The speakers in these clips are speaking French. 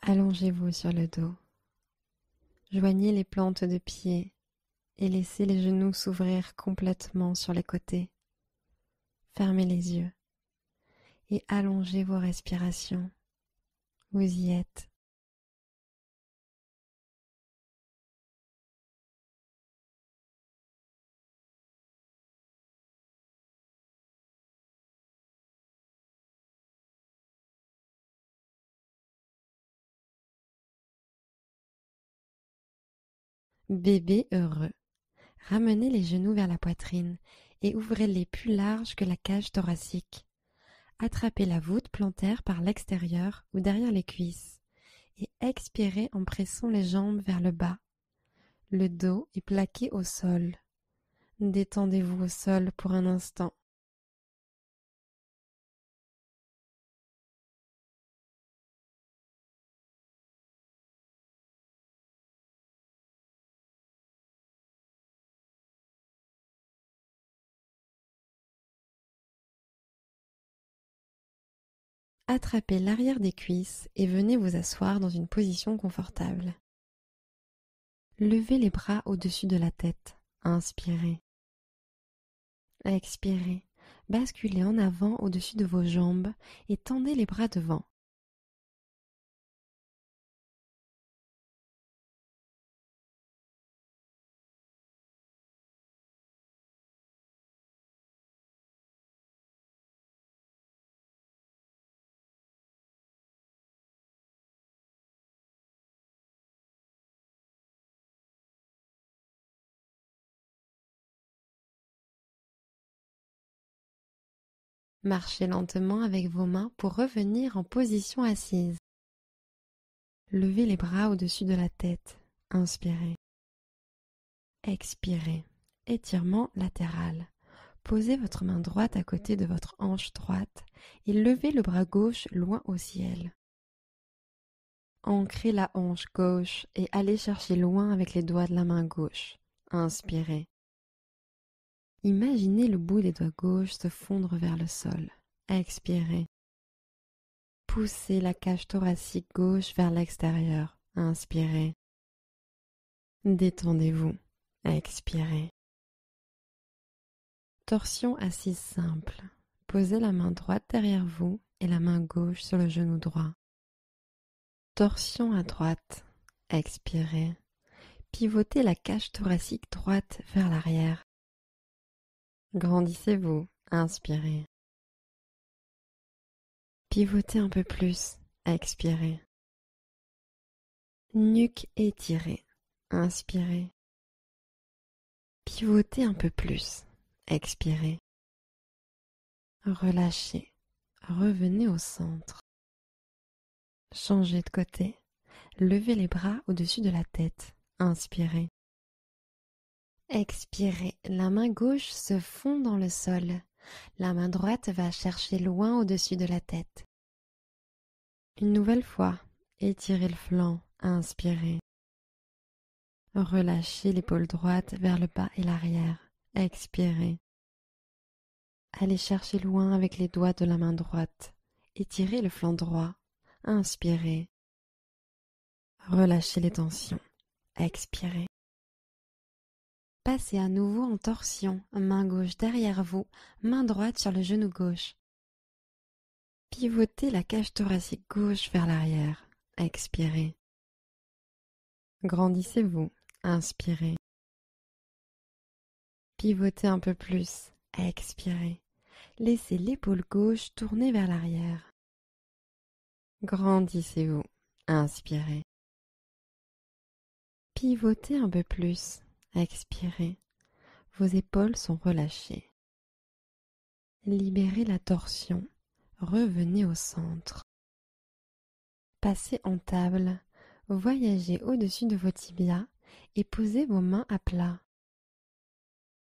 Allongez-vous sur le dos. Joignez les plantes de pied et laissez les genoux s'ouvrir complètement sur les côtés. Fermez les yeux et allongez vos respirations. Vous y êtes. Bébé heureux. Ramenez les genoux vers la poitrine et ouvrez-les plus larges que la cage thoracique. Attrapez la voûte plantaire par l'extérieur ou derrière les cuisses et expirez en pressant les jambes vers le bas. Le dos est plaqué au sol. Détendez-vous au sol pour un instant. Attrapez l'arrière des cuisses et venez vous asseoir dans une position confortable. Levez les bras au-dessus de la tête. Inspirez. Expirez. Basculez en avant au-dessus de vos jambes et tendez les bras devant. Marchez lentement avec vos mains pour revenir en position assise. Levez les bras au-dessus de la tête. Inspirez. Expirez. Étirement latéral. Posez votre main droite à côté de votre hanche droite et levez le bras gauche loin au ciel. Ancrez la hanche gauche et allez chercher loin avec les doigts de la main gauche. Inspirez. Imaginez le bout des doigts gauche se fondre vers le sol. Expirez. Poussez la cage thoracique gauche vers l'extérieur. Inspirez. Détendez-vous. Expirez. Torsion assise simple. Posez la main droite derrière vous et la main gauche sur le genou droit. Torsion à droite. Expirez. Pivotez la cage thoracique droite vers l'arrière. Grandissez-vous. Inspirez. Pivotez un peu plus. Expirez. Nuque étirée. Inspirez. Pivotez un peu plus. Expirez. Relâchez. Revenez au centre. Changez de côté. Levez les bras au-dessus de la tête. Inspirez. Expirez. La main gauche se fond dans le sol. La main droite va chercher loin au-dessus de la tête. Une nouvelle fois, étirez le flanc. Inspirez. Relâchez l'épaule droite vers le bas et l'arrière. Expirez. Allez chercher loin avec les doigts de la main droite. Étirez le flanc droit. Inspirez. Relâchez les tensions. Expirez. Passez à nouveau en torsion, main gauche derrière vous, main droite sur le genou gauche. Pivotez la cage thoracique gauche vers l'arrière. Expirez. Grandissez-vous. Inspirez. Pivotez un peu plus. Expirez. Laissez l'épaule gauche tourner vers l'arrière. Grandissez-vous. Inspirez. Pivotez un peu plus. Expirez. Vos épaules sont relâchées. Libérez la torsion. Revenez au centre. Passez en table. Voyagez au-dessus de vos tibias et posez vos mains à plat.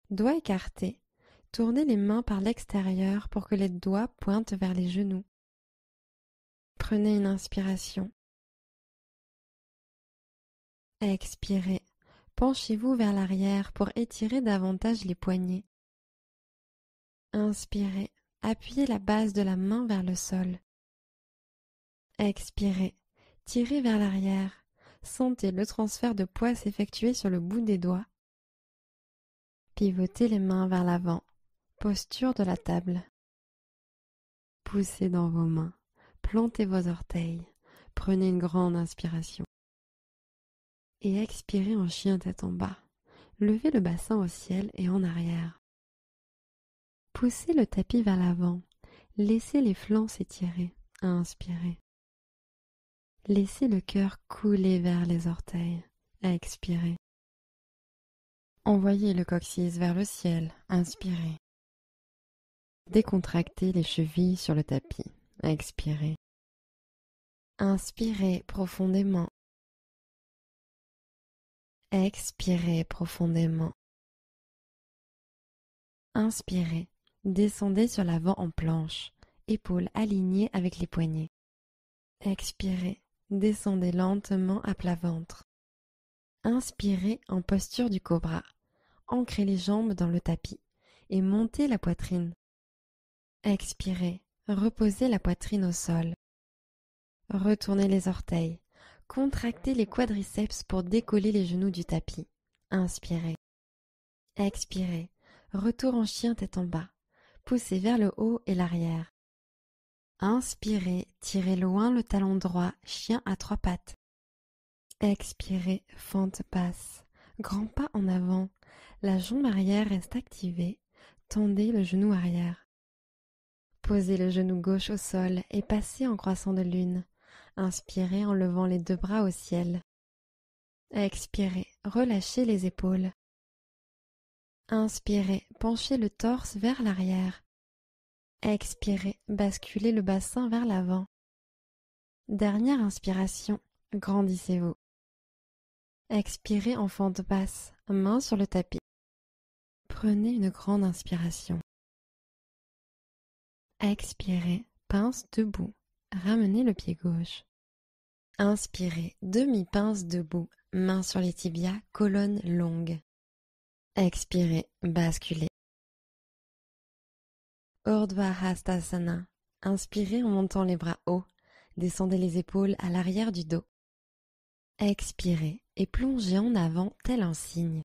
Doigts écartés. Tournez les mains par l'extérieur pour que les doigts pointent vers les genoux. Prenez une inspiration. Expirez. Penchez-vous vers l'arrière pour étirer davantage les poignets. Inspirez. Appuyez la base de la main vers le sol. Expirez. tirez vers l'arrière. Sentez le transfert de poids s'effectuer sur le bout des doigts. Pivotez les mains vers l'avant. Posture de la table. Poussez dans vos mains. Plantez vos orteils. Prenez une grande inspiration. Et expirez en chien tête en bas. Levez le bassin au ciel et en arrière. Poussez le tapis vers l'avant. Laissez les flancs s'étirer. Inspirez. Laissez le cœur couler vers les orteils. Expirez. Envoyez le coccyx vers le ciel. Inspirez. Décontractez les chevilles sur le tapis. Expirez. Inspirez profondément. Expirez profondément. Inspirez. Descendez sur l'avant en planche. Épaules alignées avec les poignets. Expirez. Descendez lentement à plat ventre. Inspirez en posture du cobra. Ancrez les jambes dans le tapis et montez la poitrine. Expirez. Reposez la poitrine au sol. Retournez les orteils. Contractez les quadriceps pour décoller les genoux du tapis. Inspirez. Expirez. Retour en chien tête en bas. Poussez vers le haut et l'arrière. Inspirez. Tirez loin le talon droit, chien à 3 pattes. Expirez. Fente basse. Grand pas en avant. La jambe arrière reste activée. Tendez le genou arrière. Posez le genou gauche au sol et passez en croissant de lune. Inspirez en levant les 2 bras au ciel. Expirez, relâchez les épaules. Inspirez, penchez le torse vers l'arrière. Expirez, basculez le bassin vers l'avant. Dernière inspiration, grandissez-vous. Expirez en fente basse, main sur le tapis. Prenez une grande inspiration. Expirez, pince debout. Ramenez le pied gauche. Inspirez, demi-pince debout, main sur les tibias, colonne longue. Expirez, basculez. Urdhva Hastasana. Inspirez en montant les bras hauts. Descendez les épaules à l'arrière du dos. Expirez et plongez en avant tel un cygne.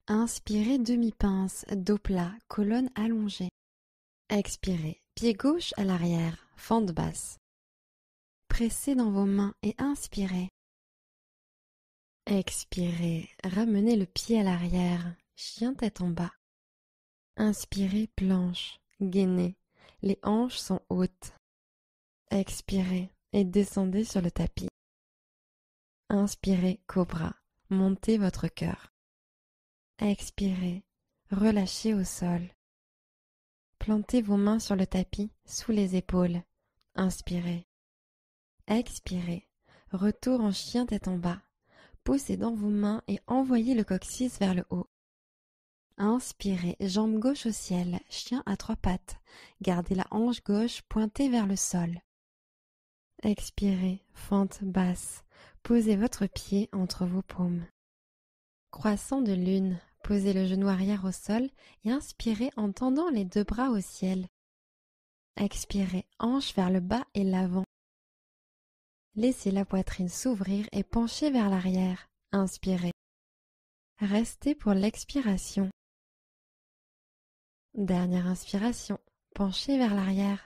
Inspirez, demi-pince, dos plat, colonne allongée. Expirez, pied gauche à l'arrière, fente basse. Pressez dans vos mains et inspirez. Expirez, ramenez le pied à l'arrière, chien tête en bas. Inspirez, planche, gainez, les hanches sont hautes. Expirez et descendez sur le tapis. Inspirez, cobra, montez votre cœur. Expirez, relâchez au sol. Plantez vos mains sur le tapis, sous les épaules. Inspirez. Expirez, retour en chien tête en bas. Poussez dans vos mains et envoyez le coccyx vers le haut. Inspirez, jambe gauche au ciel, chien à 3 pattes. Gardez la hanche gauche pointée vers le sol. Expirez, fente basse. Posez votre pied entre vos paumes. Croissant de lune, posez le genou arrière au sol et inspirez en tendant les 2 bras au ciel. Expirez, hanche vers le bas et l'avant. Laissez la poitrine s'ouvrir et penchez vers l'arrière. Inspirez. Restez pour l'expiration. Dernière inspiration, penchez vers l'arrière.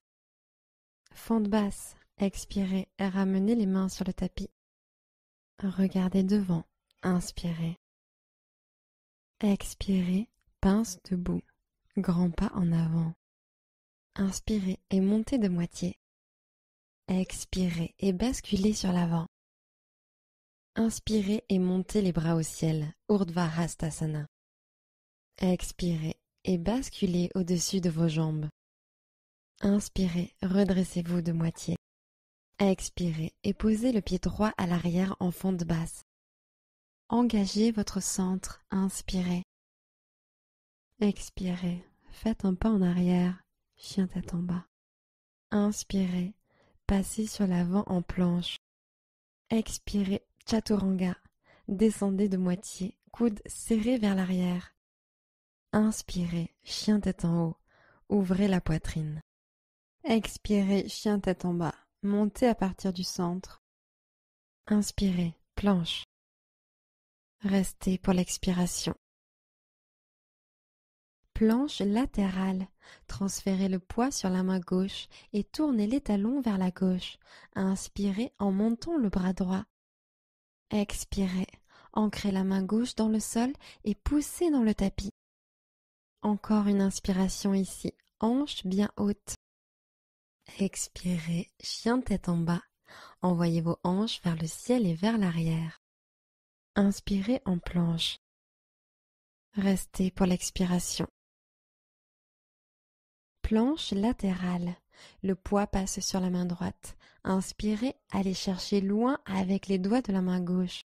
Fente basse, expirez et ramenez les mains sur le tapis. Regardez devant, inspirez. Expirez, pince debout, grand pas en avant. Inspirez et montez de moitié. Expirez et basculez sur l'avant. Inspirez et montez les bras au ciel, Urdhva Hastasana. Expirez et basculez au-dessus de vos jambes. Inspirez, redressez-vous de moitié. Expirez et posez le pied droit à l'arrière en fente basse. Engagez votre centre, inspirez. Expirez, faites un pas en arrière, chien tête en bas. Inspirez, passez sur l'avant en planche. Expirez, chaturanga, descendez de moitié, coudes serrés vers l'arrière. Inspirez, chien tête en haut, ouvrez la poitrine. Expirez, chien tête en bas, montez à partir du centre. Inspirez, planche. Restez pour l'expiration. Planche latérale. Transférez le poids sur la main gauche et tournez les talons vers la gauche. Inspirez en montant le bras droit. Expirez. Ancrez la main gauche dans le sol et poussez dans le tapis. Encore une inspiration ici, hanche bien haute. Expirez, chien tête en bas. Envoyez vos hanches vers le ciel et vers l'arrière. Inspirez en planche. Restez pour l'expiration. Planche latérale. Le poids passe sur la main droite. Inspirez, allez chercher loin avec les doigts de la main gauche.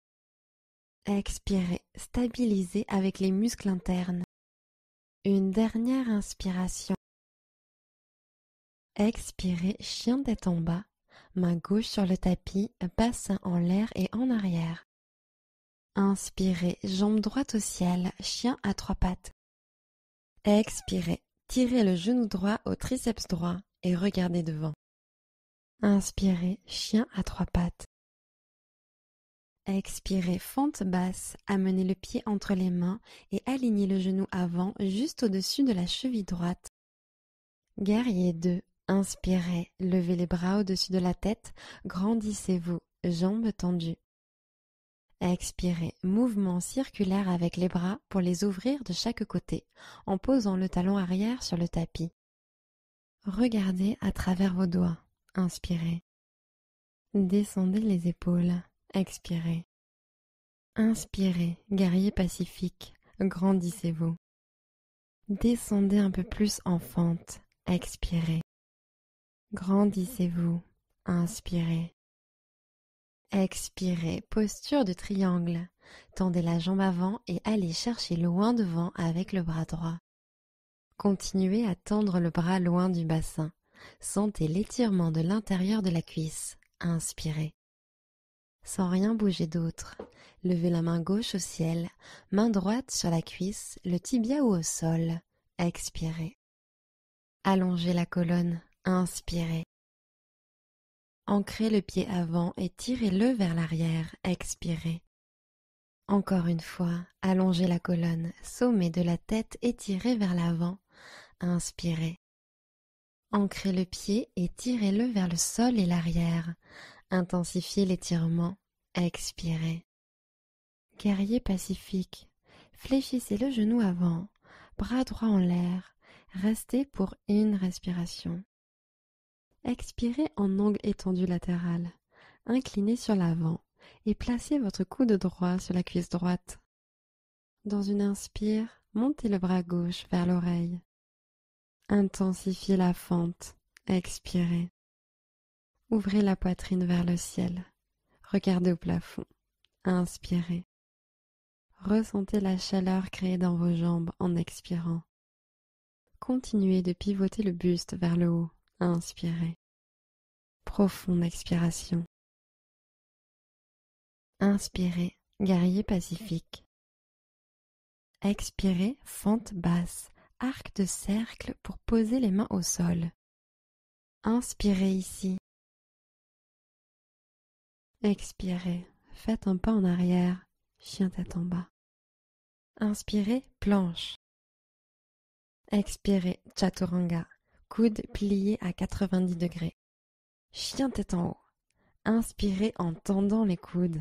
Expirez, stabilisez avec les muscles internes. Une dernière inspiration. Expirez, chien tête en bas. Main gauche sur le tapis, bassin en l'air et en arrière. Inspirez, jambe droite au ciel, chien à trois pattes. Expirez, tirez le genou droit au triceps droit et regardez devant. Inspirez, chien à trois pattes. Expirez, fente basse, amenez le pied entre les mains et alignez le genou avant juste au-dessus de la cheville droite. Guerrier 2. Inspirez, levez les bras au-dessus de la tête, grandissez-vous, jambes tendues. Expirez, mouvement circulaire avec les bras pour les ouvrir de chaque côté, en posant le talon arrière sur le tapis. Regardez à travers vos doigts. Inspirez. Descendez les épaules. Expirez. Inspirez, guerrier pacifique, grandissez-vous. Descendez un peu plus en fente. Expirez. Grandissez-vous. Inspirez. Expirez, posture de triangle. Tendez la jambe avant et allez chercher loin devant avec le bras droit. Continuez à tendre le bras loin du bassin. Sentez l'étirement de l'intérieur de la cuisse. Inspirez. Sans rien bouger d'autre, levez la main gauche au ciel, main droite sur la cuisse, le tibia ou au sol. Expirez. Allongez la colonne. Inspirez. Ancrez le pied avant et tirez-le vers l'arrière. Expirez. Encore une fois, allongez la colonne, sommet de la tête étiré vers l'avant. Inspirez. Ancrez le pied et tirez-le vers le sol et l'arrière. Intensifiez l'étirement. Expirez. Guerrier pacifique. Fléchissez le genou avant, bras droit en l'air. Restez pour une respiration. Expirez en angle étendu latéral. Inclinez sur l'avant et placez votre coude droit sur la cuisse droite. Dans une inspire, montez le bras gauche vers l'oreille. Intensifiez la fente. Expirez. Ouvrez la poitrine vers le ciel. Regardez au plafond. Inspirez. Ressentez la chaleur créée dans vos jambes en expirant. Continuez de pivoter le buste vers le haut. Inspirez. Profonde expiration. Inspirez, guerrier pacifique. Expirez, fente basse, arc de cercle pour poser les mains au sol. Inspirez ici. Expirez, faites un pas en arrière, chien tête en bas. Inspirez, planche. Expirez, chaturanga, coude plié à 90 degrés. Chien tête en haut. Inspirez en tendant les coudes.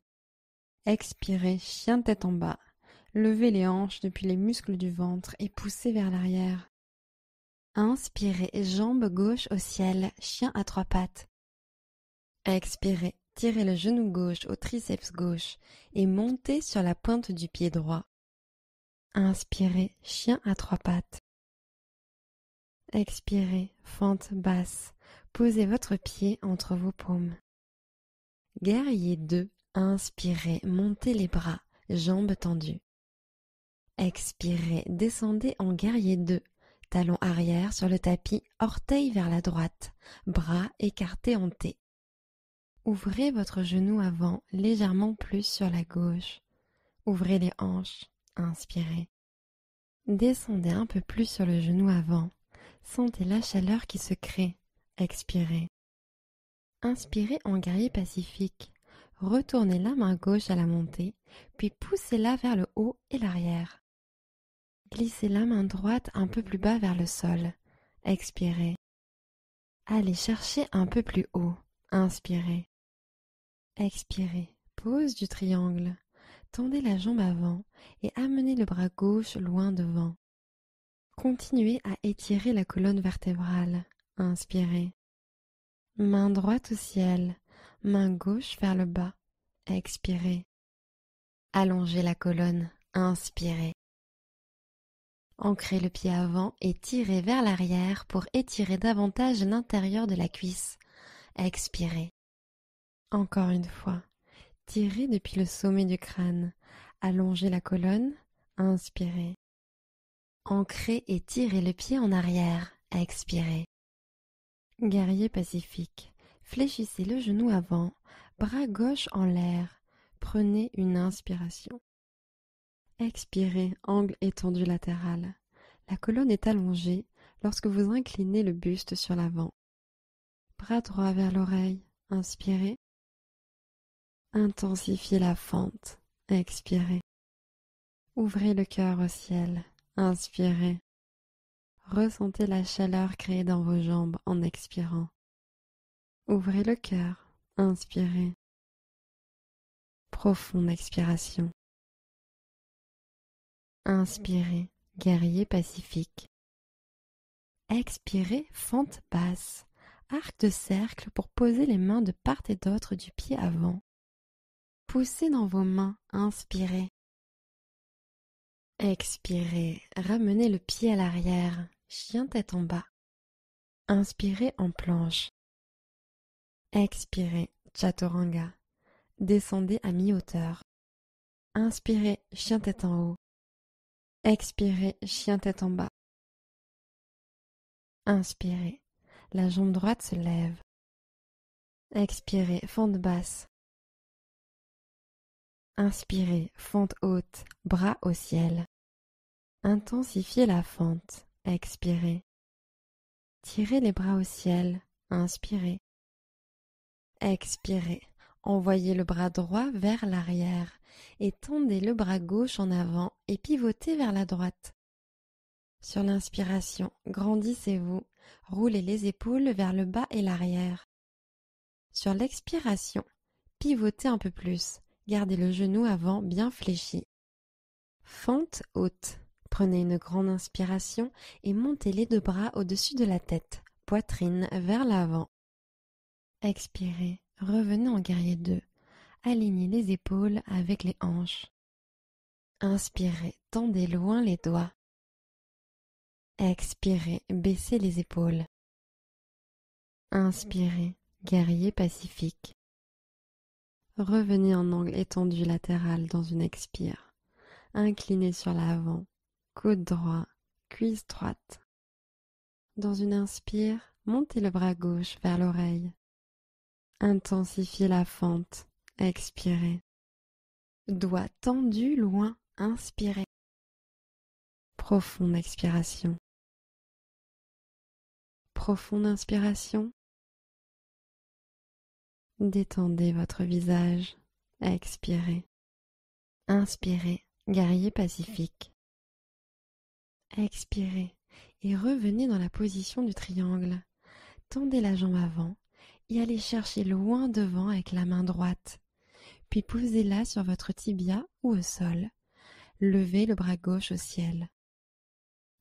Expirez, chien tête en bas. Levez les hanches depuis les muscles du ventre et poussez vers l'arrière. Inspirez, jambe gauche au ciel, chien à trois pattes. Expirez, tirez le genou gauche au triceps gauche et montez sur la pointe du pied droit. Inspirez, chien à trois pattes. Expirez, fente basse. Posez votre pied entre vos paumes. Guerrier 2. Inspirez, montez les bras, jambes tendues. Expirez, descendez en guerrier 2. Talon arrière sur le tapis, orteil vers la droite, bras écartés en T. Ouvrez votre genou avant, légèrement plus sur la gauche. Ouvrez les hanches. Inspirez. Descendez un peu plus sur le genou avant. Sentez la chaleur qui se crée. Expirez. Inspirez en guerrier pacifique. Retournez la main gauche à la montée, puis poussez-la vers le haut et l'arrière. Glissez la main droite un peu plus bas vers le sol. Expirez. Allez chercher un peu plus haut. Inspirez. Expirez. Pose du triangle. Tendez la jambe avant et amenez le bras gauche loin devant. Continuez à étirer la colonne vertébrale. Inspirez. Main droite au ciel, main gauche vers le bas. Expirez. Allongez la colonne. Inspirez. Ancrez le pied avant et tirez vers l'arrière pour étirer davantage l'intérieur de la cuisse. Expirez. Encore une fois. Tirez depuis le sommet du crâne. Allongez la colonne. Inspirez. Ancrez et tirez le pied en arrière. Expirez. Guerrier pacifique. Fléchissez le genou avant, bras gauche en l'air. Prenez une inspiration. Expirez, angle étendu latéral. La colonne est allongée lorsque vous inclinez le buste sur l'avant. Bras droit vers l'oreille. Inspirez. Intensifiez la fente. Expirez. Ouvrez le cœur au ciel. Inspirez. Ressentez la chaleur créée dans vos jambes en expirant. Ouvrez le cœur. Inspirez. Profonde expiration. Inspirez, guerrier pacifique. Expirez, fente basse. Arc de cercle pour poser les mains de part et d'autre du pied avant. Poussez dans vos mains. Inspirez. Expirez, ramenez le pied à l'arrière. Chien tête en bas. Inspirez en planche. Expirez, chaturanga. Descendez à mi-hauteur. Inspirez, chien tête en haut. Expirez, chien tête en bas. Inspirez, la jambe droite se lève. Expirez, fente basse. Inspirez, fente haute, bras au ciel. Intensifiez la fente. Expirez. Tirez les bras au ciel. Inspirez. Expirez. Envoyez le bras droit vers l'arrière et tendez le bras gauche en avant et pivotez vers la droite. Sur l'inspiration, grandissez-vous, roulez les épaules vers le bas et l'arrière. Sur l'expiration, pivotez un peu plus, gardez le genou avant bien fléchi. Fente haute. Prenez une grande inspiration et montez les deux bras au-dessus de la tête, poitrine vers l'avant. Expirez, revenez en guerrier 2. Alignez les épaules avec les hanches. Inspirez, tendez loin les doigts. Expirez, baissez les épaules. Inspirez, guerrier pacifique. Revenez en angle étendu latéral dans une expire. Inclinez sur l'avant, coude droit, cuisse droite. Dans une inspire, montez le bras gauche vers l'oreille. Intensifiez la fente. Expirez. Doigts tendus loin. Inspirez. Profonde expiration. Profonde inspiration. Détendez votre visage. Expirez. Inspirez, guerrier pacifique. Expirez et revenez dans la position du triangle. Tendez la jambe avant et allez chercher loin devant avec la main droite. Puis posez-la sur votre tibia ou au sol. Levez le bras gauche au ciel.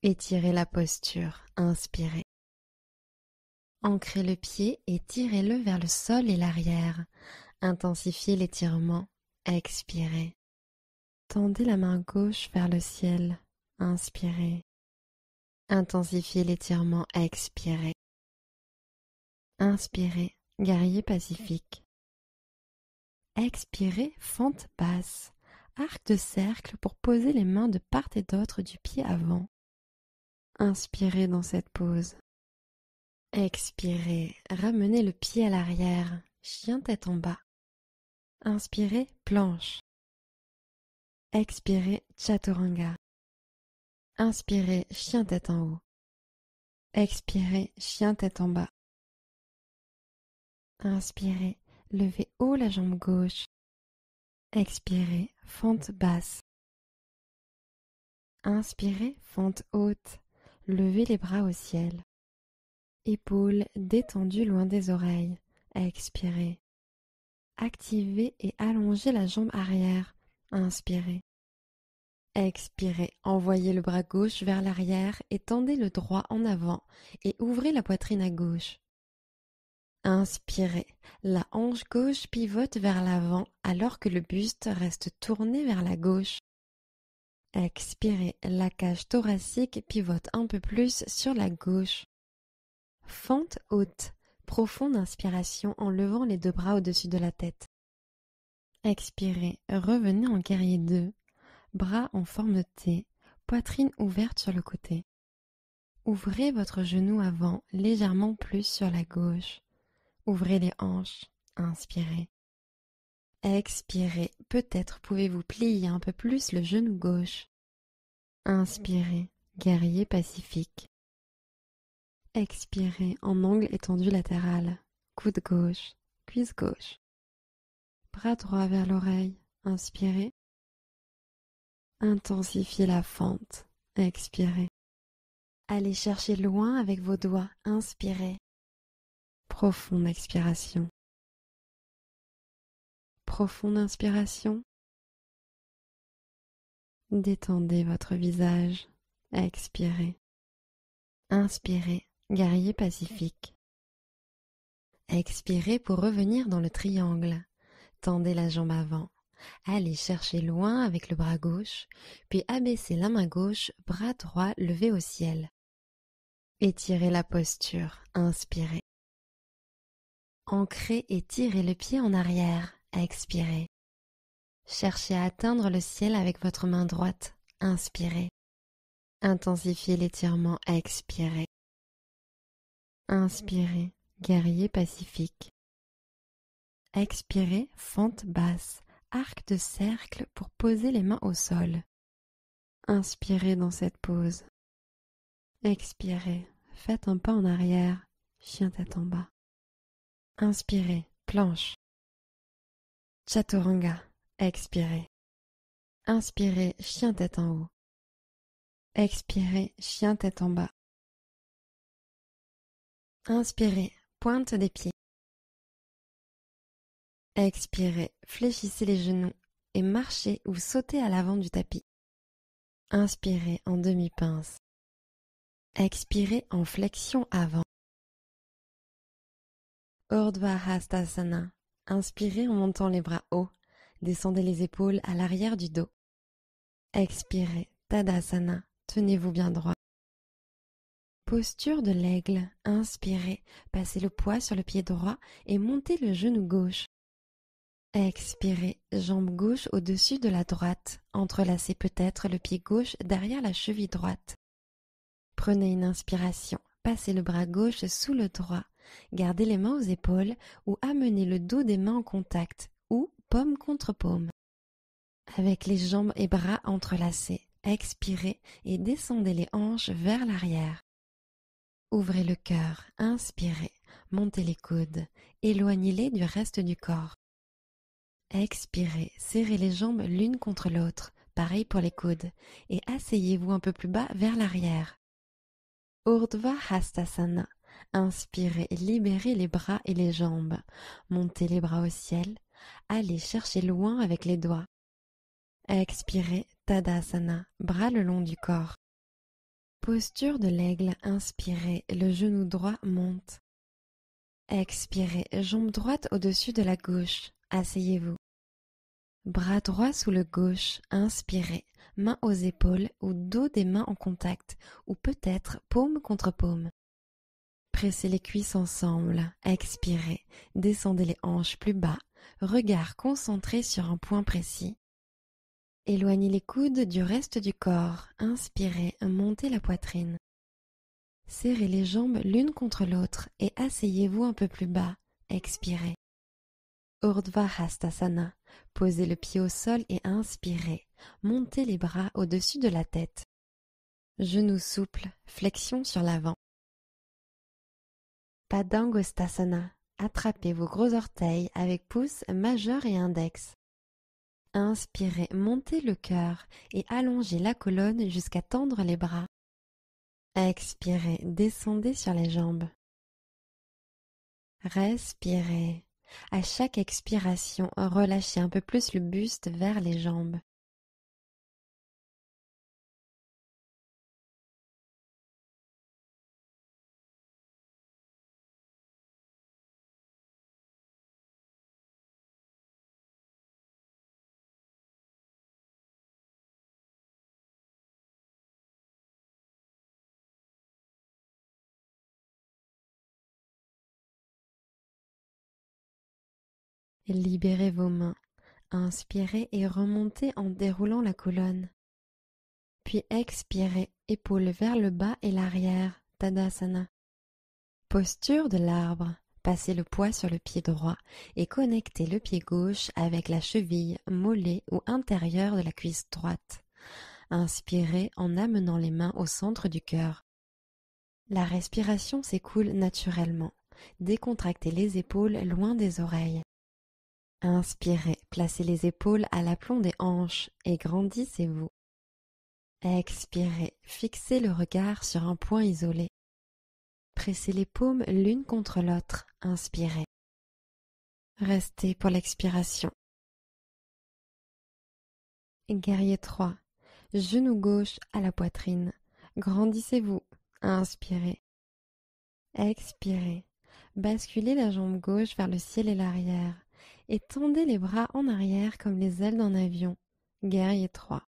Étirez la posture. Inspirez. Ancrez le pied et tirez-le vers le sol et l'arrière. Intensifiez l'étirement. Expirez. Tendez la main gauche vers le ciel. Inspirez. Intensifiez l'étirement. Expirez. Inspirez, guerrier pacifique. Expirez, fente basse. Arc de cercle pour poser les mains de part et d'autre du pied avant. Inspirez dans cette pose. Expirez, ramenez le pied à l'arrière, chien tête en bas. Inspirez, planche. Expirez, chaturanga. Inspirez, chien tête en haut. Expirez, chien tête en bas. Inspirez, levez haut la jambe gauche. Expirez, fente basse. Inspirez, fente haute. Levez les bras au ciel. Épaules détendues loin des oreilles. Expirez. Activez et allongez la jambe arrière. Inspirez. Expirez, envoyez le bras gauche vers l'arrière et tendez le droit en avant et ouvrez la poitrine à gauche. Inspirez, la hanche gauche pivote vers l'avant alors que le buste reste tourné vers la gauche. Expirez, la cage thoracique pivote un peu plus sur la gauche. Fente haute, profonde inspiration en levant les deux bras au-dessus de la tête. Expirez, revenez en guerrier 2. Bras en forme de T, poitrine ouverte sur le côté. Ouvrez votre genou avant, légèrement plus sur la gauche. Ouvrez les hanches, inspirez. Expirez, peut-être pouvez-vous plier un peu plus le genou gauche. Inspirez, guerrier pacifique. Expirez en angle étendu latéral, coude gauche, cuisse gauche. Bras droit vers l'oreille, inspirez. Intensifiez la fente. Expirez. Allez chercher loin avec vos doigts. Inspirez. Profonde expiration. Profonde inspiration. Détendez votre visage. Expirez. Inspirez. Guerrier pacifique. Expirez pour revenir dans le triangle. Tendez la jambe avant. Allez chercher loin avec le bras gauche, puis abaissez la main gauche, bras droit levé au ciel. Étirez la posture, inspirez. Ancrez et tirez le pied en arrière, expirez. Cherchez à atteindre le ciel avec votre main droite, inspirez. Intensifiez l'étirement, expirez. Inspirez, guerrier pacifique. Expirez, fente basse. Arc de cercle pour poser les mains au sol. Inspirez dans cette pose. Expirez, faites un pas en arrière, chien tête en bas. Inspirez, planche. Chaturanga, expirez. Inspirez, chien tête en haut. Expirez, chien tête en bas. Inspirez, pointe des pieds. Expirez, fléchissez les genoux et marchez ou sautez à l'avant du tapis. Inspirez en demi-pince. Expirez en flexion avant. Urdhva Hastasana. Inspirez en montant les bras hauts. Descendez les épaules à l'arrière du dos. Expirez, Tadasana. Tenez-vous bien droit. Posture de l'aigle. Inspirez, passez le poids sur le pied droit et montez le genou gauche. Expirez, jambe gauche au-dessus de la droite. Entrelacez peut-être le pied gauche derrière la cheville droite. Prenez une inspiration, passez le bras gauche sous le droit. Gardez les mains aux épaules ou amenez le dos des mains en contact ou paume contre paume. Avec les jambes et bras entrelacés, expirez et descendez les hanches vers l'arrière. Ouvrez le cœur, inspirez, montez les coudes, éloignez-les du reste du corps. Expirez, serrez les jambes l'une contre l'autre, pareil pour les coudes, et asseyez-vous un peu plus bas vers l'arrière. Urdhva Hastasana. Inspirez, libérez les bras et les jambes. Montez les bras au ciel. Allez chercher loin avec les doigts. Expirez, Tadasana, bras le long du corps. Posture de l'aigle, inspirez, le genou droit monte. Expirez, jambe droite au-dessus de la gauche. Asseyez-vous. Bras droit sous le gauche, inspirez, main aux épaules ou dos des mains en contact, ou peut-être paume contre paume. Pressez les cuisses ensemble, expirez, descendez les hanches plus bas, regard concentré sur un point précis. Éloignez les coudes du reste du corps, inspirez, montez la poitrine. Serrez les jambes l'une contre l'autre et asseyez-vous un peu plus bas, expirez. Urdhva Hastasana. Posez le pied au sol et inspirez. Montez les bras au-dessus de la tête. Genoux souples, flexion sur l'avant. Padangusthasana. Attrapez vos gros orteils avec pouce majeur et index. Inspirez, montez le cœur et allongez la colonne jusqu'à tendre les bras. Expirez, descendez sur les jambes. Respirez. À chaque expiration, relâchez un peu plus le buste vers les jambes. Libérez vos mains. Inspirez et remontez en déroulant la colonne. Puis expirez, épaules vers le bas et l'arrière, Tadasana. Posture de l'arbre. Passez le poids sur le pied droit et connectez le pied gauche avec la cheville, mollet ou intérieur de la cuisse droite. Inspirez en amenant les mains au centre du cœur. La respiration s'écoule naturellement. Décontractez les épaules loin des oreilles. Inspirez, placez les épaules à l'aplomb des hanches et grandissez-vous. Expirez, fixez le regard sur un point isolé. Pressez les paumes l'une contre l'autre. Inspirez. Restez pour l'expiration. Guerrier 3. Genou gauche à la poitrine. Grandissez-vous. Inspirez. Expirez. Basculez la jambe gauche vers le ciel et l'arrière. Et tendez les bras en arrière comme les ailes d'un avion. Guerrier 3.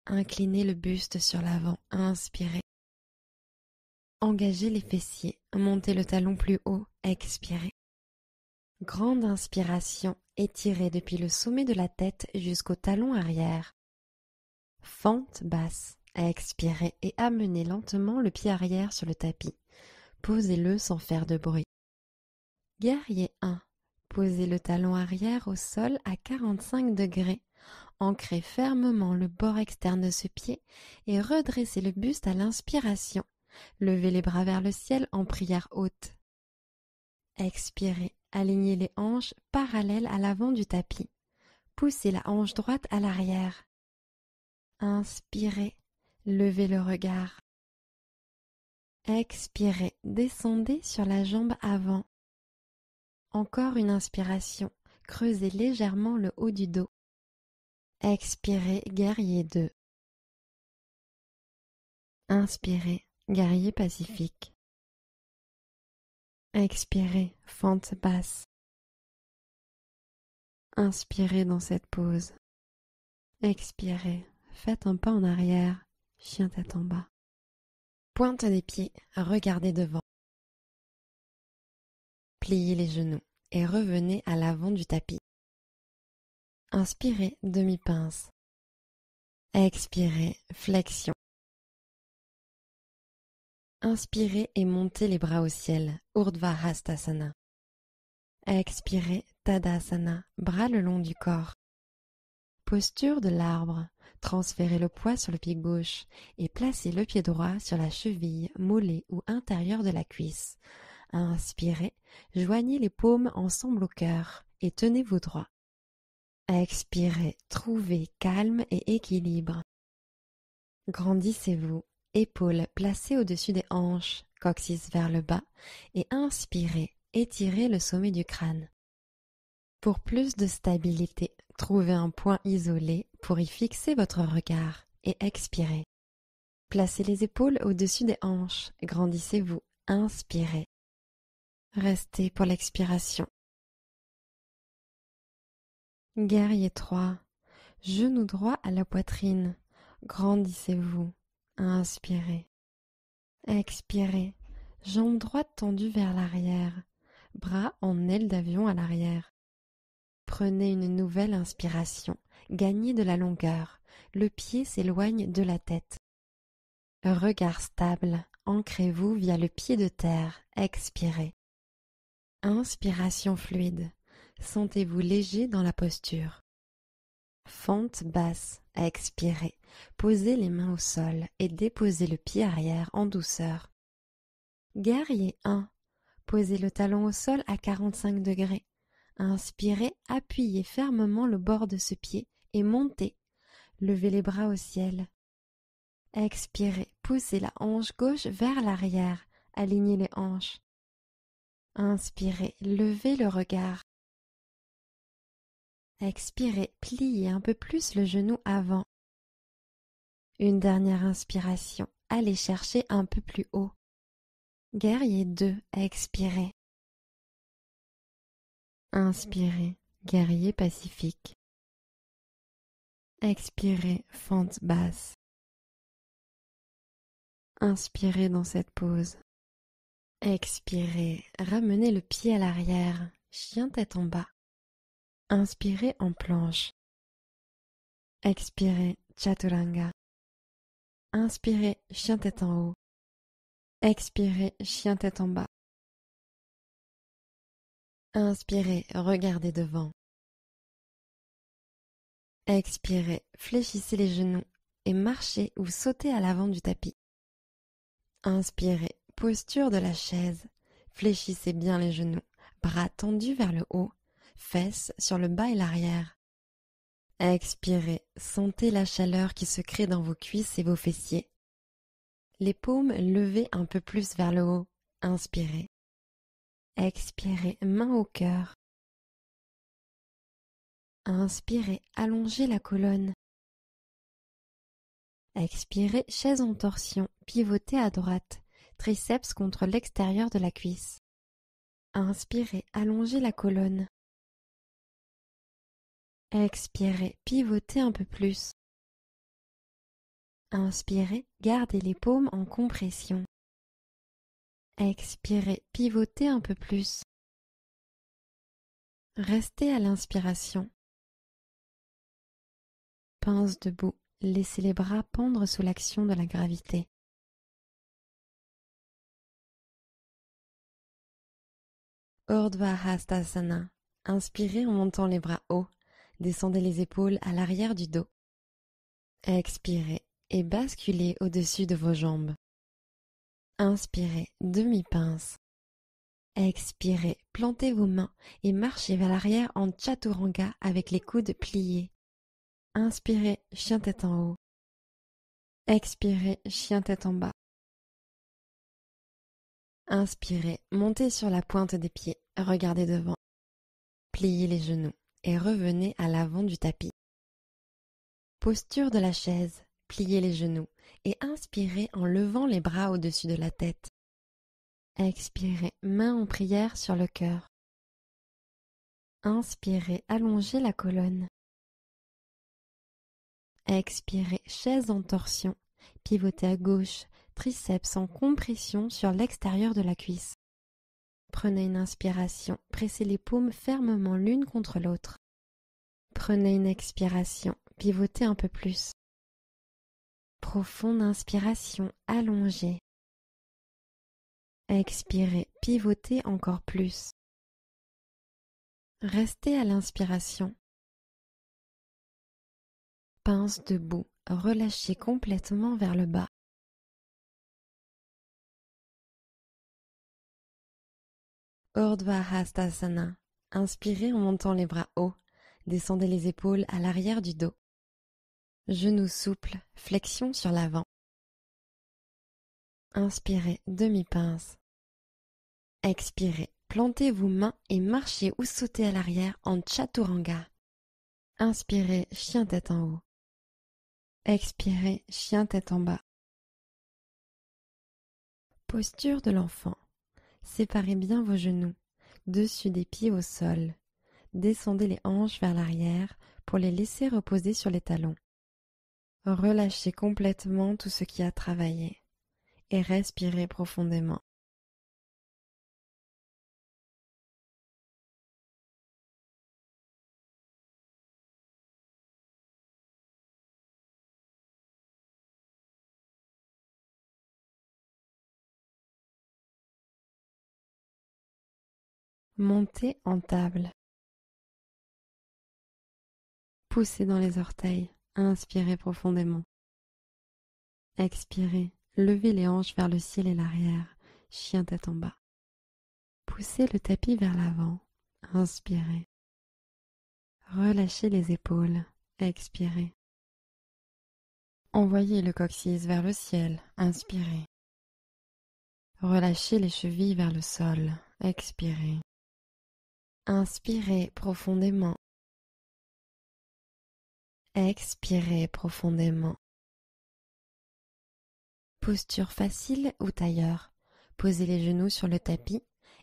Inclinez le buste sur l'avant. Inspirez. Engagez les fessiers. Montez le talon plus haut. Expirez. Grande inspiration. Étirez depuis le sommet de la tête jusqu'au talon arrière. Fente basse. Expirez et amenez lentement le pied arrière sur le tapis. Posez-le sans faire de bruit. Guerrier 1. Posez le talon arrière au sol à 45 degrés. Ancrez fermement le bord externe de ce pied et redressez le buste à l'inspiration. Levez les bras vers le ciel en prière haute. Expirez. Alignez les hanches parallèles à l'avant du tapis. Poussez la hanche droite à l'arrière. Inspirez. Levez le regard. Expirez. Descendez sur la jambe avant. Encore une inspiration. Creusez légèrement le haut du dos. Expirez, guerrier 2. Inspirez, guerrier pacifique. Expirez, fente basse. Inspirez dans cette pose. Expirez, faites un pas en arrière, chien tête en bas. Pointe des pieds, regardez devant. Pliez les genoux et revenez à l'avant du tapis. Inspirez, demi-pince. Expirez, flexion. Inspirez et montez les bras au ciel, Urdhva Hastasana. Expirez, Tadasana, bras le long du corps. Posture de l'arbre, transférez le poids sur le pied gauche et placez le pied droit sur la cheville, mollet ou intérieur de la cuisse. Inspirez, joignez les paumes ensemble au cœur et tenez-vous droit. Expirez, trouvez calme et équilibre. Grandissez-vous. Épaules placées au-dessus des hanches, coccyx vers le bas, et inspirez, étirez le sommet du crâne. Pour plus de stabilité, trouvez un point isolé pour y fixer votre regard et expirez. Placez les épaules au-dessus des hanches, grandissez-vous, inspirez. Restez pour l'expiration. Guerrier 3. Genou droit à la poitrine, grandissez-vous. Inspirez. Expirez. Jambe droite tendue vers l'arrière. Bras en aile d'avion à l'arrière. Prenez une nouvelle inspiration. Gagnez de la longueur. Le pied s'éloigne de la tête. Regard stable. Ancrez-vous via le pied de terre. Expirez. Inspiration fluide. Sentez-vous léger dans la posture. Fente basse. Expirez. Posez les mains au sol et déposez le pied arrière en douceur. Guerrier 1. Posez le talon au sol à 45 degrés. Inspirez, appuyez fermement le bord de ce pied et montez. Levez les bras au ciel. Expirez, poussez la hanche gauche vers l'arrière. Alignez les hanches. Inspirez, levez le regard. Expirez, pliez un peu plus le genou avant. Une dernière inspiration, allez chercher un peu plus haut. Guerrier 2, expirez. Inspirez, guerrier pacifique. Expirez, fente basse. Inspirez dans cette pause. Expirez, ramenez le pied à l'arrière, chien tête en bas. Inspirez en planche. Expirez, chaturanga. Inspirez, chien tête en haut. Expirez, chien tête en bas. Inspirez, regardez devant. Expirez, fléchissez les genoux et marchez ou sautez à l'avant du tapis. Inspirez, posture de la chaise. Fléchissez bien les genoux, bras tendus vers le haut, fesses sur le bas et l'arrière. Expirez, sentez la chaleur qui se crée dans vos cuisses et vos fessiers. Les paumes levées un peu plus vers le haut. Inspirez. Expirez, main au cœur. Inspirez, allongez la colonne. Expirez, chaise en torsion, pivotez à droite, triceps contre l'extérieur de la cuisse. Inspirez, allongez la colonne. Expirez, pivotez un peu plus. Inspirez, gardez les paumes en compression. Expirez, pivotez un peu plus. Restez à l'inspiration. Pince debout, laissez les bras pendre sous l'action de la gravité. Urdhva Hastasana. Inspirez en montant les bras hauts. Descendez les épaules à l'arrière du dos. Expirez et basculez au-dessus de vos jambes. Inspirez, demi-pince. Expirez, plantez vos mains et marchez vers l'arrière en chaturanga avec les coudes pliés. Inspirez, chien tête en haut. Expirez, chien tête en bas. Inspirez, montez sur la pointe des pieds, regardez devant. Pliez les genoux et revenez à l'avant du tapis. Posture de la chaise, pliez les genoux et inspirez en levant les bras au-dessus de la tête. Expirez, main en prière sur le cœur. Inspirez, allongez la colonne. Expirez, chaise en torsion, pivotez à gauche, triceps en compression sur l'extérieur de la cuisse. Prenez une inspiration, pressez les paumes fermement l'une contre l'autre. Prenez une expiration, pivotez un peu plus. Profonde inspiration, allongez. Expirez, pivotez encore plus. Restez à l'inspiration. Pince debout, relâchez complètement vers le bas. Urdhva Hastasana. Inspirez en montant les bras hauts. Descendez les épaules à l'arrière du dos. Genoux souples, flexion sur l'avant. Inspirez, demi-pince. Expirez, plantez vos mains et marchez ou sautez à l'arrière en chaturanga. Inspirez, chien tête en haut. Expirez, chien tête en bas. Posture de l'enfant. Séparez bien vos genoux, dessus des pieds au sol. Descendez les hanches vers l'arrière pour les laisser reposer sur les talons. Relâchez complètement tout ce qui a travaillé et respirez profondément. Montez en table. Poussez dans les orteils. Inspirez profondément. Expirez. Levez les hanches vers le ciel et l'arrière. Chien tête en bas. Poussez le tapis vers l'avant. Inspirez. Relâchez les épaules. Expirez. Envoyez le coccyx vers le ciel. Inspirez. Relâchez les chevilles vers le sol. Expirez. Inspirez profondément. Expirez profondément. Posture facile ou tailleur. Posez les genoux sur le tapis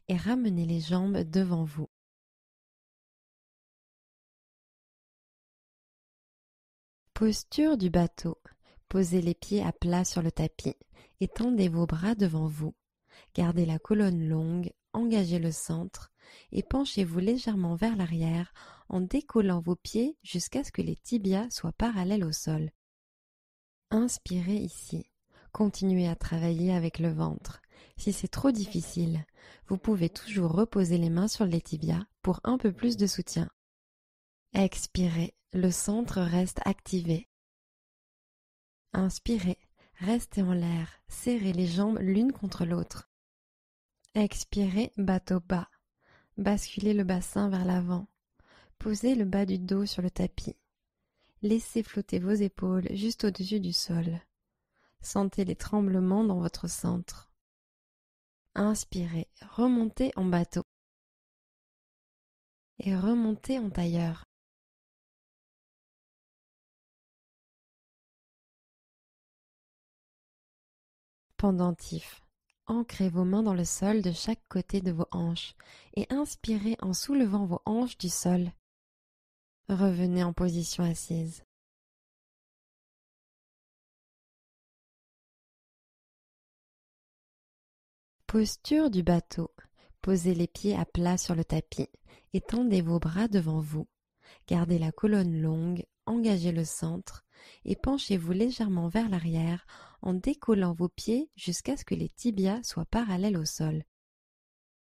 et ramenez les jambes devant vous. Posture du bateau. Posez les pieds à plat sur le tapis et tendez vos bras devant vous. Gardez la colonne longue, engagez le centre et penchez-vous légèrement vers l'arrière en décollant vos pieds jusqu'à ce que les tibias soient parallèles au sol. Inspirez ici. Continuez à travailler avec le ventre. Si c'est trop difficile, vous pouvez toujours reposer les mains sur les tibias pour un peu plus de soutien. Expirez, le centre reste activé. Inspirez, restez en l'air, serrez les jambes l'une contre l'autre. Expirez, bateau bas. Basculez le bassin vers l'avant. Posez le bas du dos sur le tapis. Laissez flotter vos épaules juste au-dessus du sol. Sentez les tremblements dans votre centre. Inspirez, remontez en bateau. Et remontez en tailleur. Pendentif. Ancrez vos mains dans le sol de chaque côté de vos hanches et inspirez en soulevant vos hanches du sol. Revenez en position assise. Posture du bateau. Posez les pieds à plat sur le tapis et tendez vos bras devant vous. Gardez la colonne longue, engagez le centre et penchez-vous légèrement vers l'arrière en décollant vos pieds jusqu'à ce que les tibias soient parallèles au sol.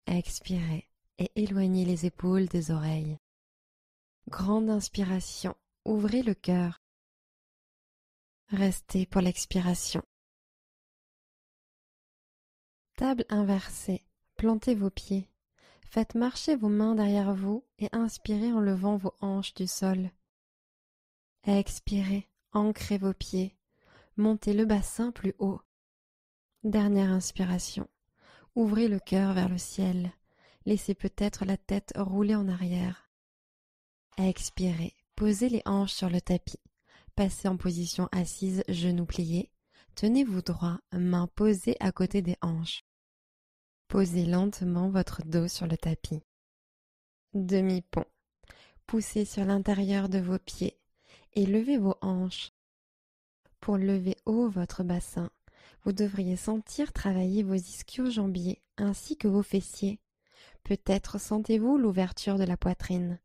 Expirez et éloignez les épaules des oreilles. Grande inspiration, ouvrez le cœur. Restez pour l'expiration. Table inversée, plantez vos pieds. Faites marcher vos mains derrière vous et inspirez en levant vos hanches du sol. Expirez, ancrez vos pieds. Montez le bassin plus haut. Dernière inspiration. Ouvrez le cœur vers le ciel. Laissez peut-être la tête rouler en arrière. Expirez, posez les hanches sur le tapis. Passez en position assise, genoux pliés. Tenez-vous droit, mains posées à côté des hanches. Posez lentement votre dos sur le tapis. Demi-pont. Poussez sur l'intérieur de vos pieds et levez vos hanches. Pour lever haut votre bassin, vous devriez sentir travailler vos ischio-jambiers ainsi que vos fessiers. Peut-être sentez-vous l'ouverture de la poitrine.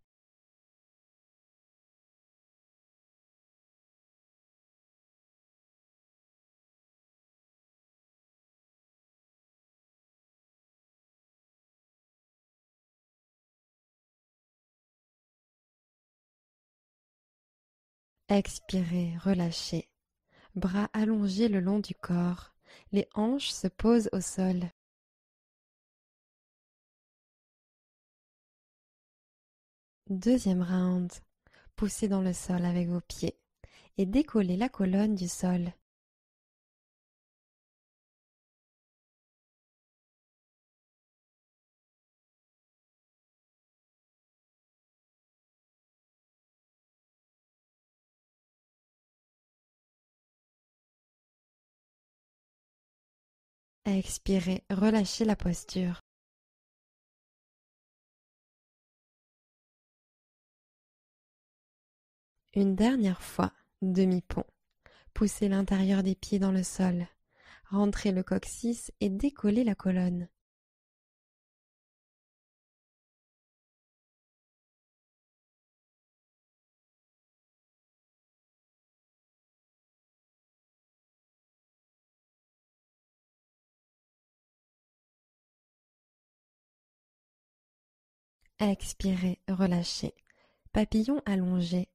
Expirez, relâchez. Bras allongés le long du corps. Les hanches se posent au sol. Deuxième round. Poussez dans le sol avec vos pieds et décollez la colonne du sol. Expirez, relâchez la posture. Une dernière fois, demi-pont. Poussez l'intérieur des pieds dans le sol. Rentrez le coccyx et décollez la colonne. Expirez, relâchez. Papillon allongé.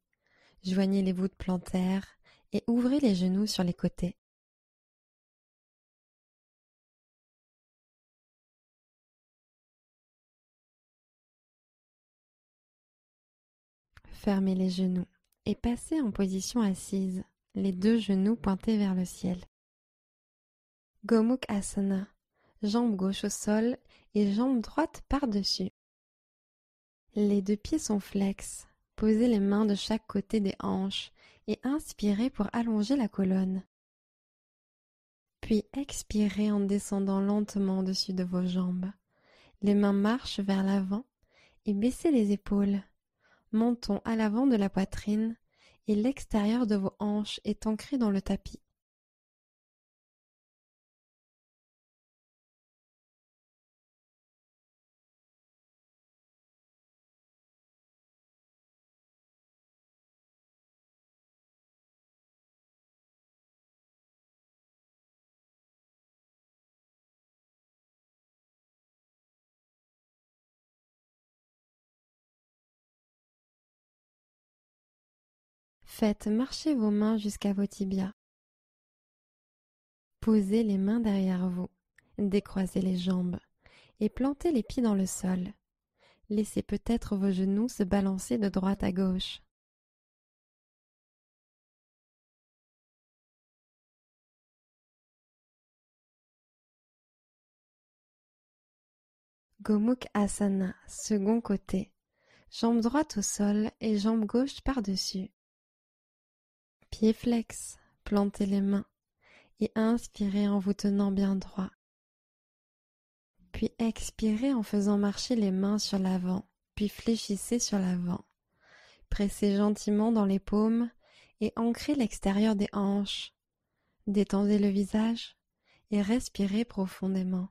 Joignez les voûtes plantaires et ouvrez les genoux sur les côtés. Fermez les genoux et passez en position assise, les deux genoux pointés vers le ciel. Gomukh Asana, jambe gauche au sol et jambe droite par-dessus. Les deux pieds sont flex. Posez les mains de chaque côté des hanches et inspirez pour allonger la colonne. Puis expirez en descendant lentement au-dessus de vos jambes. Les mains marchent vers l'avant et baissez les épaules. Menton à l'avant de la poitrine et l'extérieur de vos hanches est ancré dans le tapis. Faites marcher vos mains jusqu'à vos tibias. Posez les mains derrière vous, décroisez les jambes et plantez les pieds dans le sol. Laissez peut-être vos genoux se balancer de droite à gauche. Gomukh Asana, second côté. Jambe droite au sol et jambe gauche par-dessus. Pieds flex, plantez les mains et inspirez en vous tenant bien droit. Puis expirez en faisant marcher les mains sur l'avant, puis fléchissez sur l'avant. Pressez gentiment dans les paumes et ancrez l'extérieur des hanches. Détendez le visage et respirez profondément.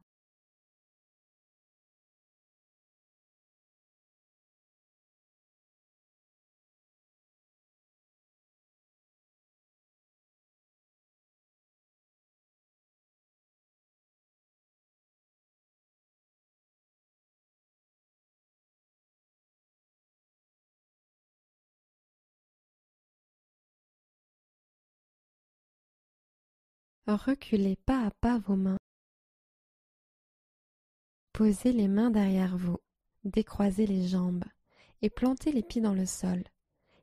Reculez pas à pas vos mains. Posez les mains derrière vous, décroisez les jambes et plantez les pieds dans le sol.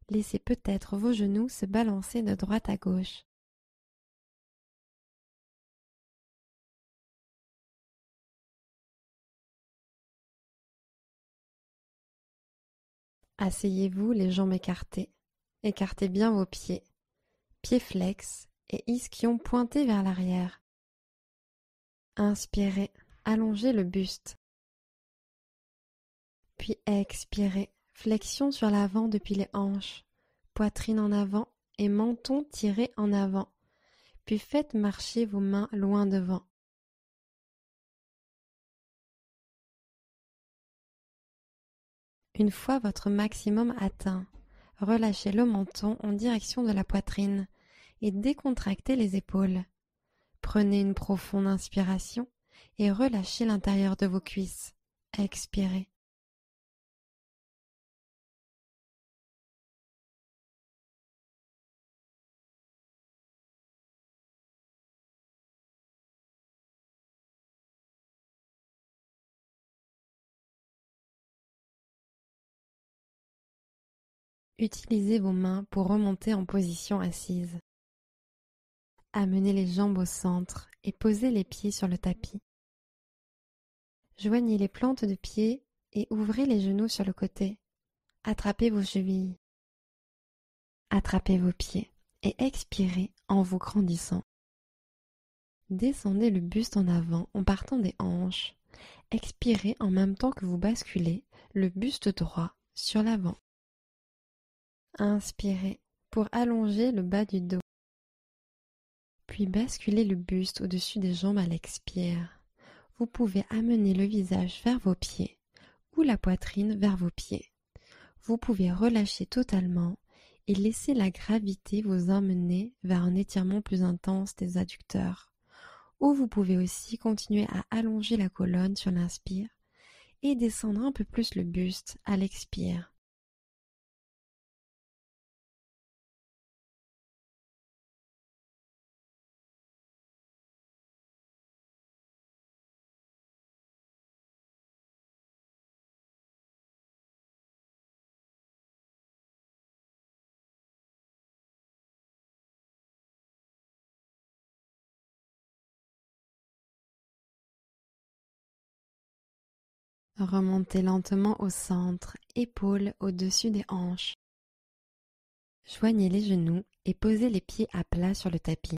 Laissez peut-être vos genoux se balancer de droite à gauche. Asseyez-vous les jambes écartées. Écartez bien vos pieds. Pieds flex et ischion pointé vers l'arrière. Inspirez, allongez le buste. Puis expirez, flexion sur l'avant depuis les hanches, poitrine en avant et menton tiré en avant. Puis faites marcher vos mains loin devant. Une fois votre maximum atteint, relâchez le menton en direction de la poitrine et décontractez les épaules. Prenez une profonde inspiration et relâchez l'intérieur de vos cuisses. Expirez. Utilisez vos mains pour remonter en position assise. Amenez les jambes au centre et posez les pieds sur le tapis. Joignez les plantes de pied et ouvrez les genoux sur le côté. Attrapez vos chevilles. Attrapez vos pieds et expirez en vous grandissant. Descendez le buste en avant en partant des hanches. Expirez en même temps que vous basculez le buste droit sur l'avant. Inspirez pour allonger le bas du dos. Puis basculez le buste au-dessus des jambes à l'expire. Vous pouvez amener le visage vers vos pieds ou la poitrine vers vos pieds. Vous pouvez relâcher totalement et laisser la gravité vous emmener vers un étirement plus intense des adducteurs. Ou vous pouvez aussi continuer à allonger la colonne sur l'inspire et descendre un peu plus le buste à l'expire. Remontez lentement au centre, épaules au-dessus des hanches. Joignez les genoux et posez les pieds à plat sur le tapis.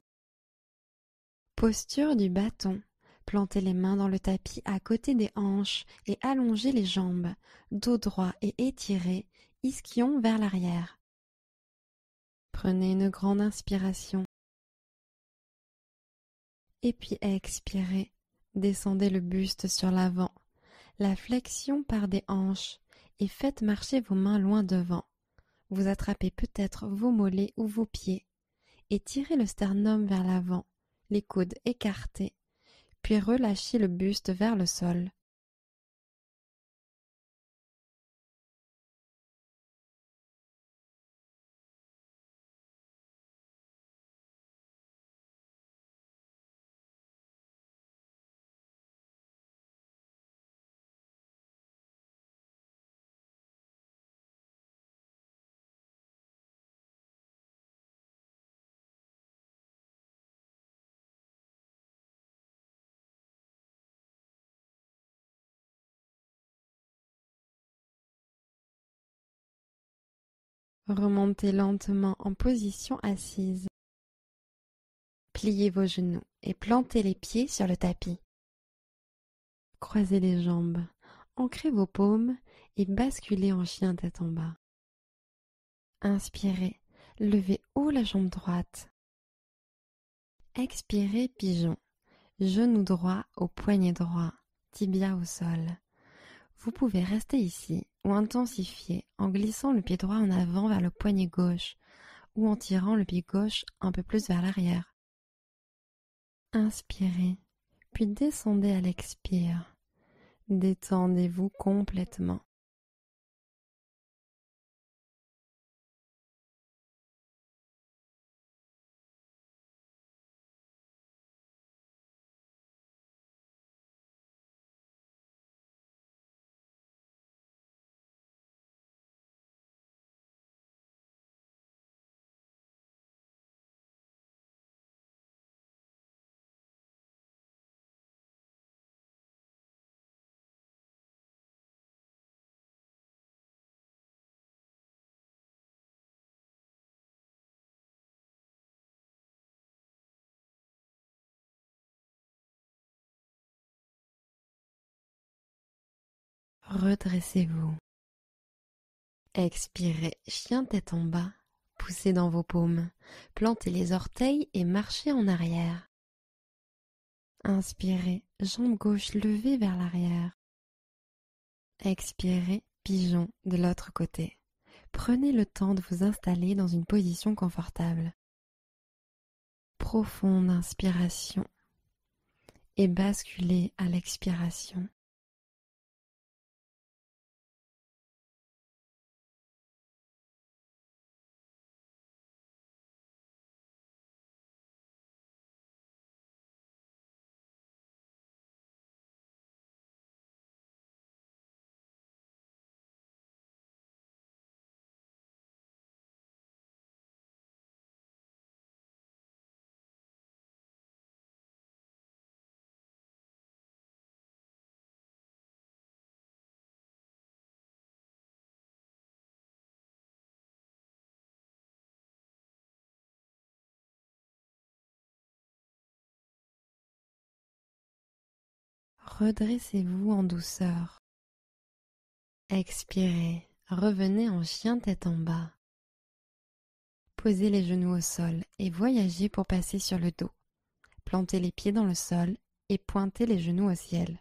Posture du bâton. Plantez les mains dans le tapis à côté des hanches et allongez les jambes, dos droit et étiré, ischion vers l'arrière. Prenez une grande inspiration. Et puis expirez. Descendez le buste sur l'avant. La flexion part des hanches et faites marcher vos mains loin devant. Vous attrapez peut-être vos mollets ou vos pieds et tirez le sternum vers l'avant, les coudes écartés, puis relâchez le buste vers le sol. Remontez lentement en position assise. Pliez vos genoux et plantez les pieds sur le tapis. Croisez les jambes, ancrez vos paumes et basculez en chien tête en bas. Inspirez, levez haut la jambe droite. Expirez, pigeon. Genou droit au poignet droit, tibia au sol. Vous pouvez rester ici ou intensifier en glissant le pied droit en avant vers le poignet gauche ou en tirant le pied gauche un peu plus vers l'arrière. Inspirez, puis descendez à l'expire. Détendez-vous complètement. Redressez-vous. Expirez, chien tête en bas. Poussez dans vos paumes. Plantez les orteils et marchez en arrière. Inspirez, jambe gauche levée vers l'arrière. Expirez, pigeon de l'autre côté. Prenez le temps de vous installer dans une position confortable. Profonde inspiration et basculez à l'expiration. Redressez-vous en douceur. Expirez, revenez en chien tête en bas. Posez les genoux au sol et voyagez pour passer sur le dos. Plantez les pieds dans le sol et pointez les genoux au ciel.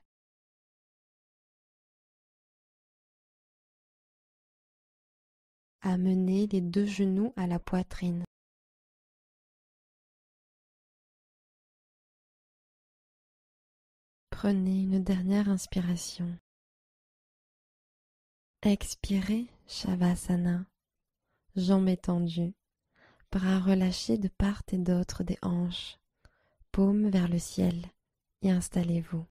Amenez les deux genoux à la poitrine. Prenez une dernière inspiration. Expirez, Shavasana. Jambes étendues, bras relâchés de part et d'autre des hanches, paumes vers le ciel et installez-vous.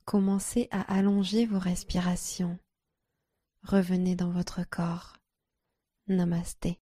Commencez à allonger vos respirations. Revenez dans votre corps. Namasté.